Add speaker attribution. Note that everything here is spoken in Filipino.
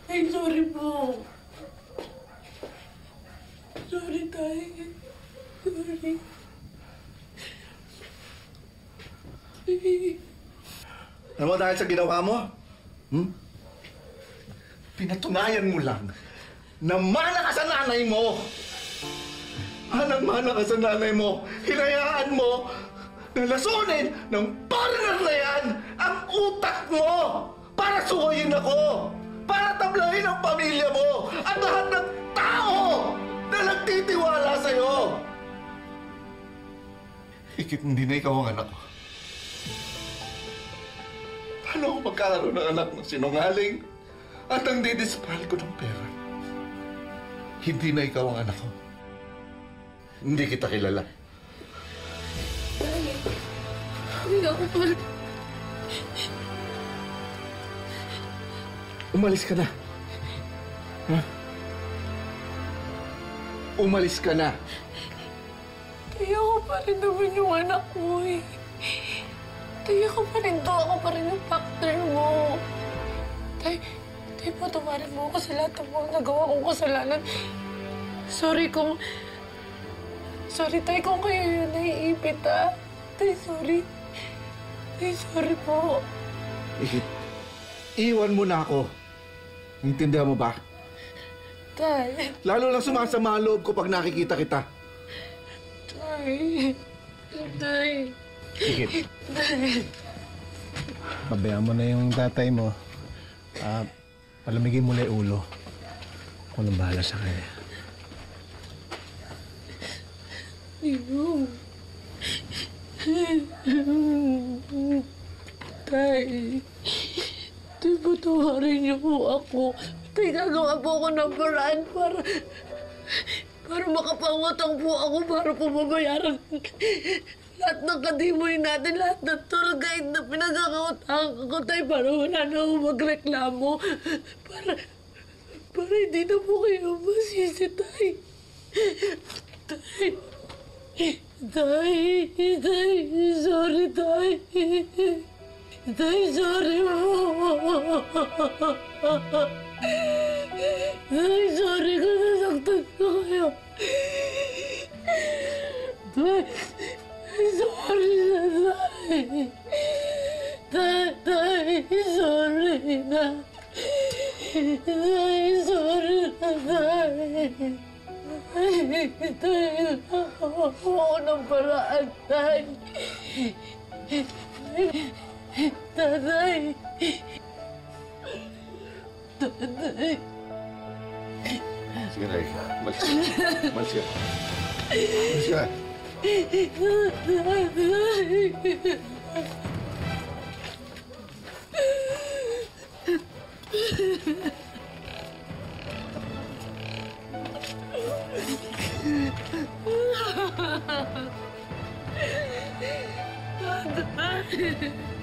Speaker 1: Ay, sorry po. Sorry, Tay. Sorry.
Speaker 2: Alam mo, dahil sa ginawa mo, pinatunayan mo lang na mana ka sa nanay mo. Mana ka sa nanay mo. Hinayaan mo na lasunin ng partner na yan ang utak mo para suwayin ako, para tablahin ang pamilya mo at lahat ng tao na nagtitiwala sa'yo. Higit hindi na ikaw ang anak ko. Paano ako magkakaroon ng anak na sinungaling at ang didispal ko ng pera? Hindi na ikaw ang anak ko. Hindi kita kilala.
Speaker 1: Hindi ako pala.
Speaker 2: Umalis ka na. Ha? Umalis ka na.
Speaker 1: Tay, ako pa rin naman yung anak mo eh. Tay, ako pa rin to. Ako pa rin yung factor mo. Tay, patawarin mo ako sa lahat ng mga nagawa kong kasalanan. Sorry, Tay, kung kayo yun naiipit, ha? Tay, sorry. Tay, sorry po.
Speaker 2: Iwan mo na ako. Intindihan mo ba?
Speaker 1: Tay.
Speaker 2: Lalo lang sumasama ang loob ko pag nakikita kita.
Speaker 1: Tay.
Speaker 2: Sige.
Speaker 1: Tay.
Speaker 3: Pabayaan mo na yung tatay mo. Palamigin mo na yung ulo. Ako nang bahala sa kanya.
Speaker 1: Tay. Tay, patawarin niyo po ako. Tay, gagawa po ako ng paraan para makapangutang po ako para po mabayaran lahat ng kadimoy natin, lahat ng tour guide na pinagkakautang ko, Tay, para wala na ako magreklamo. Para hindi na po kayo masisi, Tay. Tay, sorry, Tay. Tay, sorry po. Tay, sorry kung nasaktan ko kayo. Tay, sorry na, Tay. Tay, sorry na. Tay, sorry na, Tay. Tay, ako ng paraan, Tay. Tatay. Tatay.
Speaker 2: Sige, Ray. Malis ka. Malis ka.
Speaker 1: Tatay.